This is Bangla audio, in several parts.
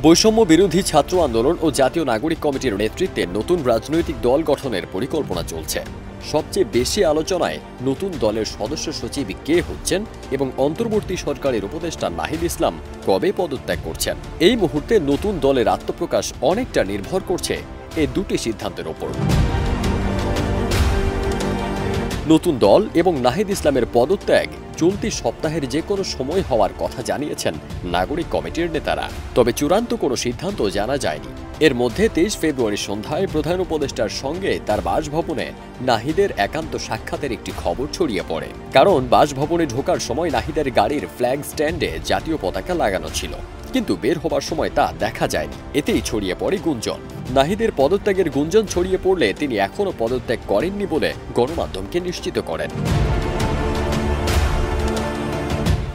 বৈষম্য বিরোধী ছাত্র আন্দোলন ও জাতীয় নাগরিক কমিটির নেতৃত্বে নতুন রাজনৈতিক দল গঠনের পরিকল্পনা চলছে। সবচেয়ে বেশি আলোচনায় নতুন দলের সদস্য সচিব কে হচ্ছেন এবং অন্তর্বর্তী সরকারের উপদেষ্টা নাহিদ ইসলাম কবে পদত্যাগ করছেন। এই মুহূর্তে নতুন দলের আত্মপ্রকাশ অনেকটা নির্ভর করছে এই দুটি সিদ্ধান্তের ওপর। নতুন দল এবং নাহিদ ইসলামের পদত্যাগ চলতি সপ্তাহের যে কোনো সময় হওয়ার কথা জানিয়েছেন নাগরিক কমিটির নেতারা, তবে চূড়ান্ত কোনো সিদ্ধান্ত জানা যায়নি। এর মধ্যে 23 ফেব্রুয়ারি সন্ধ্যায় প্রধান উপদেষ্টার সঙ্গে তার বাসভবনে নাহিদের একান্ত সাক্ষাতের একটি খবর ছড়িয়ে পড়ে। কারণ বাসভবনে ঢোকার সময় নাহিদের গাড়ির ফ্ল্যাগ স্ট্যান্ডে জাতীয় পতাকা লাগানো ছিল, কিন্তু বের হবার সময় তা দেখা যায়নি। এতেই ছড়িয়ে পড়ে গুঞ্জন। নাহিদের পদত্যাগের গুঞ্জন ছড়িয়ে পড়লে তিনি এখনও পদত্যাগ করেননি বলে গণমাধ্যমকে নিশ্চিত করেন।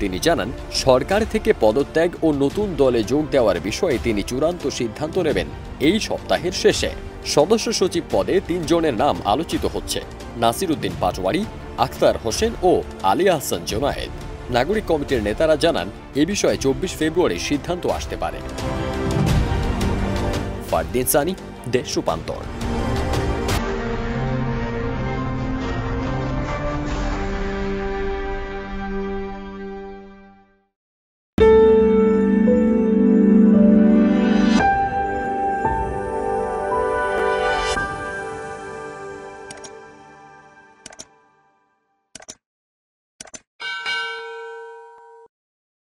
তিনি জানান, সরকার থেকে পদত্যাগ ও নতুন দলে যোগ দেওয়ার বিষয়ে তিনি চূড়ান্ত সিদ্ধান্ত নেবেন এই সপ্তাহের শেষে। সদস্য সচিব পদে 3 জনের নাম আলোচিত হচ্ছে: নাসির উদ্দিন পাটোয়ারি, আখতার হোসেন ও আলী আহসান জোনায়েদ। নাগরিক কমিটির নেতারা জানান, এ বিষয়ে 24 ফেব্রুয়ারি সিদ্ধান্ত আসতে পারে। ফারদিন সানি, দেশ রূপান্তর।